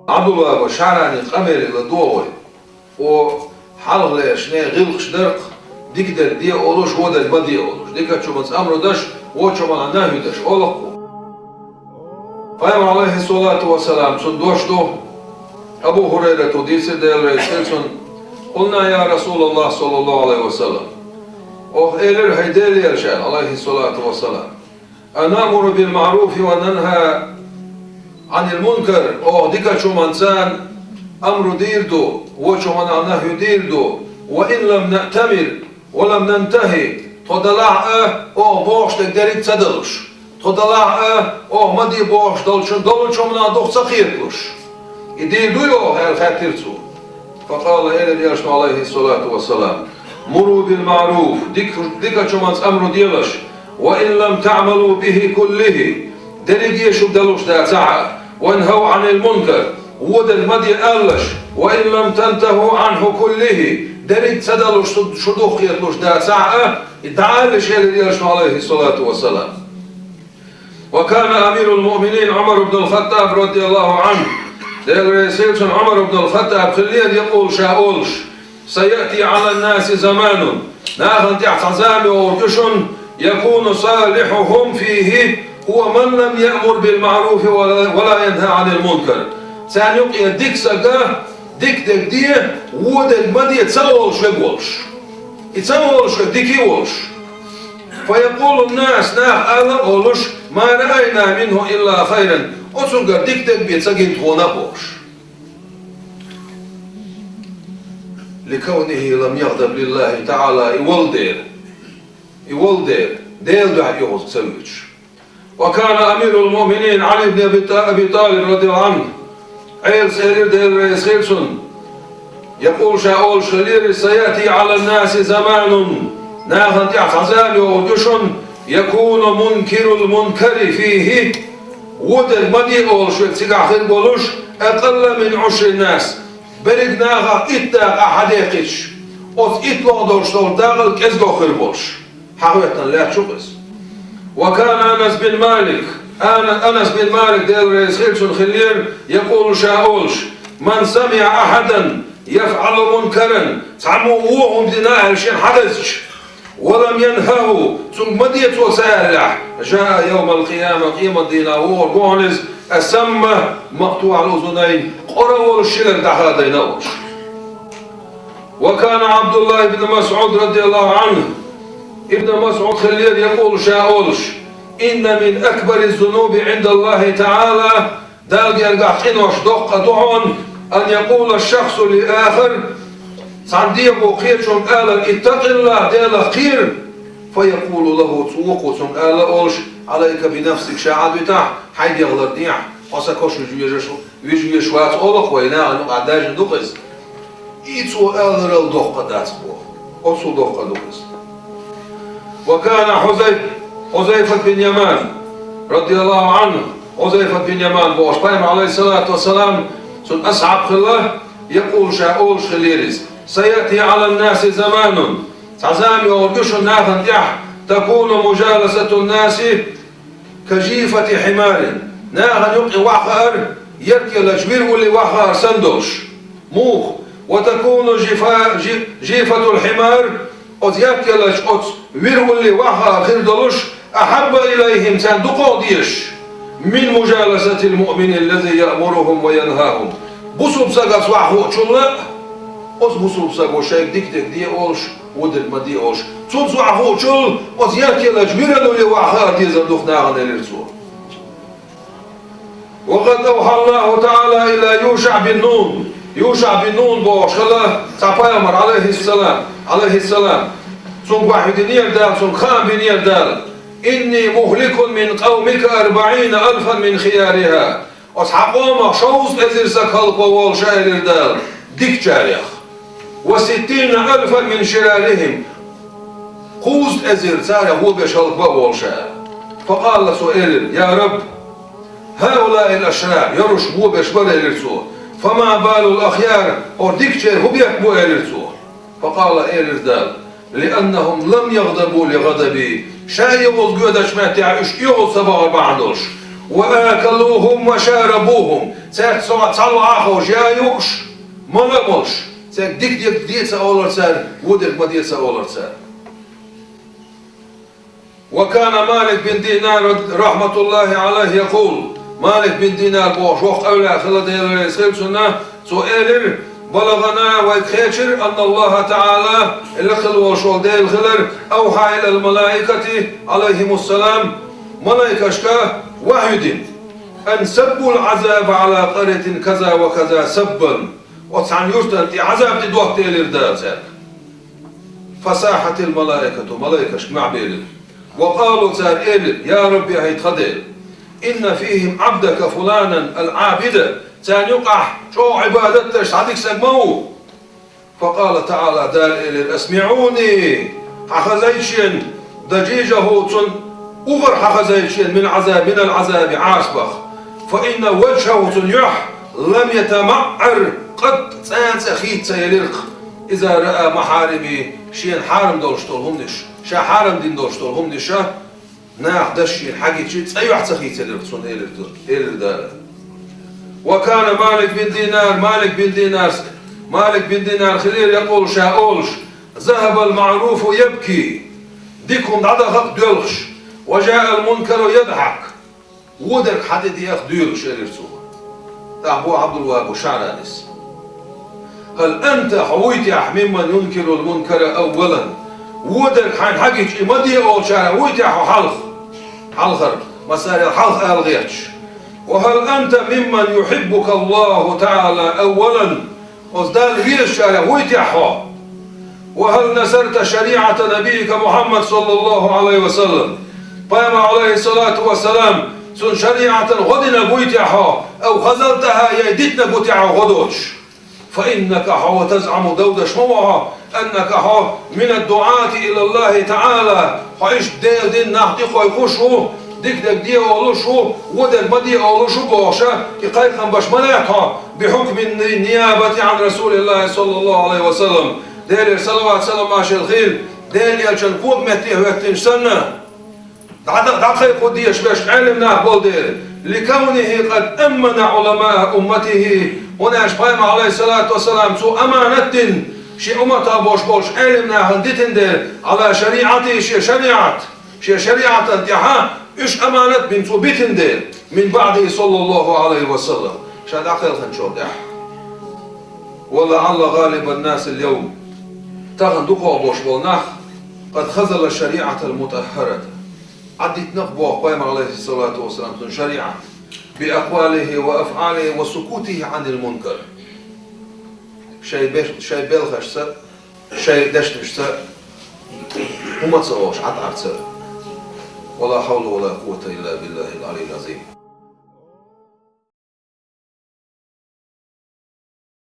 Abdullah bu şarani kameriyle doğuy. O halgleş ne gılgış dırk dikder diye oluş o da ma diye oluş. Dikkat çomans amrodaş o çoman nahüdaş olak. Peygamber aleyhissalatu vesselam son doştu. Abu Hureyre to dise del Resulson Qulna ya Resulullah sallallahu aleyhi ve sellem. Oh elir heydeli yerşen aleyhissalatu vesselam. Anamuru bil ma'rufi ve nenha anil munkar. Oh dikkat çomansan amru dirdu ve çomana nahyu dirdu ve in lem ne'temir ve lem nentehi todala'a oh boştek derik tsadılış. Todala'a oh madi boş dolçun çomana doksa khirtluş. İdi duyo her khatirtu. Faqala elir yerşen aleyhissalatu vesselam. Muru bil ma'ruf dikkat çomans amru diyorlar. وإن لم تعملوا به كله درجي شو دلوش دا تعا وانهوا عن المنكر ود المدي ألش وإن لم تنتهوا عنه كله درج تدلوش شو دخيتلوش دا تعا تعالش يلي عليه الصلاة والسلام. وكان أمير المؤمنين عمر بن الخطاب رضي الله عنه رسول عمر بن الخطاب خليا يقول شاولش سيأتي على الناس زمان ناخذ تعتزامي ورجشن يكون صالحهم فيه هو من لم يأمر بالمعروف ولا ينهى عن المنكر. سنقي ديك سجا ديك دي ودك بدي يتسولش ويقولش يتسولش ديك يقولش فيقول الناس ناح أنا قولش ما رأينا منه إلا خيرا أتسجر ديك بيتسجد هنا قولش لكونه لم يغضب لله تعالى يولدر ديل دعا يغض سويتش. وكان أمير المؤمنين علي بن أبي طالب رضي الله عنه عيل سير ديل رئيسيلسون يقول شاول شلير سيأتي على الناس زمان ناخذ يعتزال وجشن يكون منكر المنكر فيه ودر مدي أول شوك تيقع خير بولوش أقل من 10 الناس برق ناخذ إتاق أحديقش أوت إطلق دورشتور داغل كزغو خير بولش حقيقة لا تشوفس. وكان أنس بن مالك ديل رئيسيلسون خلير يقول شاولش من سمع أحدا يفعل منكرا تعموهم ديناه شين حدثش ولم ينهه ثم مديت وسالح جاء يوم القيامة قيمة ديناه ورقونز السمة مقطوع الأذنين قرأوا الشلر دحادينوش. وكان عبد الله بن مسعود رضي الله عنه ابن مسعود خليل يقول شاولش إن من أكبر الذنوب عند الله تعالى دال يرجع قنوش دقة دعون أن يقول الشخص لآخر صنديق وقيرشم قال اتق الله دال خير فيقول له تسوقسم قال أولش عليك بنفسك شاعد بتاع حيد يغلط نيع وسكوش ويجي شوات أولك وينا أنه عداج دقس إيتو قال الدقة داتبو أصو دقة دقس. وكان حذيفة بن يمان رضي الله عنه حذيفة بن يمان بوش بايم عليه الصلاة والسلام سن أصعب خله يقول شاولش خليرز سيأتي على الناس زمان تعزامي ورقش ناخن يح تكون مجالسة الناس كجيفة حمار ناخن يبقي وحار يركي لجبير ولي وحار سندوش موخ وتكون جيفة الحمار أت يأكلش أت ويرولي وحا خير دلوش أحب إليهم تندقوا ديش من مجالسة المؤمن الذي يأمرهم وينهاهم بصوب ساقات وحو أتشولا أت بصوب ساقو شايك ديك دي أولش ودك ما دي أولش صوب وحو أتشول أت يأكلش ويرولي وحا ديزا دخناغن الرسول. وقد أوحى الله تعالى إلى يوشع بن نون بوش خلا تعبايمر عليه السلام ثم واحد يردال ثم خام بن يردال إني مهلك من قومك 40,000 من خيارها أصحابهم شوز أزر سكالق وول شاير يردال ديك جاريخ 60,000 من شرارهم قوز أزر ساري هو بشالق وول شاير فقال سؤال يا رب هؤلاء الأشرار يرش مو بشبال الرسول فما بال الأخيار أو ديكتشر هو بيكبو إيرتور فقال إيردال لأنهم لم يغضبوا لغضبي شاي يغض قدش ما تعيش يغض سبا بعضش وآكلوهم وشاربوهم Zert soğa çalı ahoş ya yokuş. Molamolş. Sen dik diyetse olursa, vudik ma diyetse olursa. وكان مالك بن دينار رحمة الله عليه يقول مالك بن دينار بوش وقت أولى خلد يسخلسنا سؤال بلغنا ويكخيشر أن الله تعالى الخل وشول ديل خلر أوحى إلى الملائكة عليهم السلام ملائكة وحيد أن سبوا العذاب على قرية كذا وكذا سبا وتسعن يرتن عذاب تدوك ديل إردال فساحت الملائكة ملائكة معبيل وقالوا سائل يا ربي هيت خدل إن فيهم عبدك فلانا العابد سان يقع شو عبادتش عدك سمو فقال تعالى دال إلي اسمعوني حخزيشين دجيجه تن أغر حخزيشين من العذاب عاسبخ فإن وجهه تنيح لم يتمعر قد سان سخيت سيلرق إذا رأى محارمي شين حارم دولشتولهم نش شا حارم دين دولشتولهم نشا ناح دشين حقي شيء أي واحد سخيت سيلرق سون إيلر دار وكان مالك بن دينار خليل يقول شاولش ذهب المعروف يبكي ديكم دعدخك دولش وجاء المنكر يضحك ودرك حدد ياخدولش إيلرسوه أبو عبد الوهاب وشعرانس هل أنت حويتح ممن ينكر المنكر أولا ودرك حين حقيش إمدي أول شارع ويتح حلخر مسار الحلخ ألغيتش وهل أنت ممن يحبك الله تعالى أولا وزدال غير الشارع ويتح وهل نسرت شريعة نبيك محمد صلى الله عليه وسلم قام عليه الصلاة والسلام سن شريعة غدنا ويتح أو خزلتها يدتنا بتع غدوش فإنك حو تزعم دودش موعة أنك حو من الدعاة إلى الله تعالى حيش دين نحدي يخشوا ديك دي أولوشوا ودك بدي أولوشوا بوشة يقايقا باش منعتها بحكم النيابة عن رسول الله صلى الله عليه وسلم دير صلوات سلام عاش الخير دير يلشن كود مهتيه وقتين سنة دعقي قديش باش علمنا بول دير لكونه قد أمن علماء أمته وناش بايم عليه الصلاة والسلام سو أمانة شي أمتا بوش علمنا هندتن دير على شريعتي شي شريعة انتحا إيش أمانة من سو بيتن دير من بعده صلى الله عليه وسلم شاد عقل خنشوف دح ولعل غالب الناس اليوم تغن دقوا بوش بولناخ قد خذل الشريعة المطهرة عدت نقبوه بايم عليه الصلاة والسلام تن شريعة بأقواله وأفعاله وسكوته عن المنكر شيء بلغش شيء دشتش وما تصوش عطعت ولا حول ولا قوة إلا بالله العلي العظيم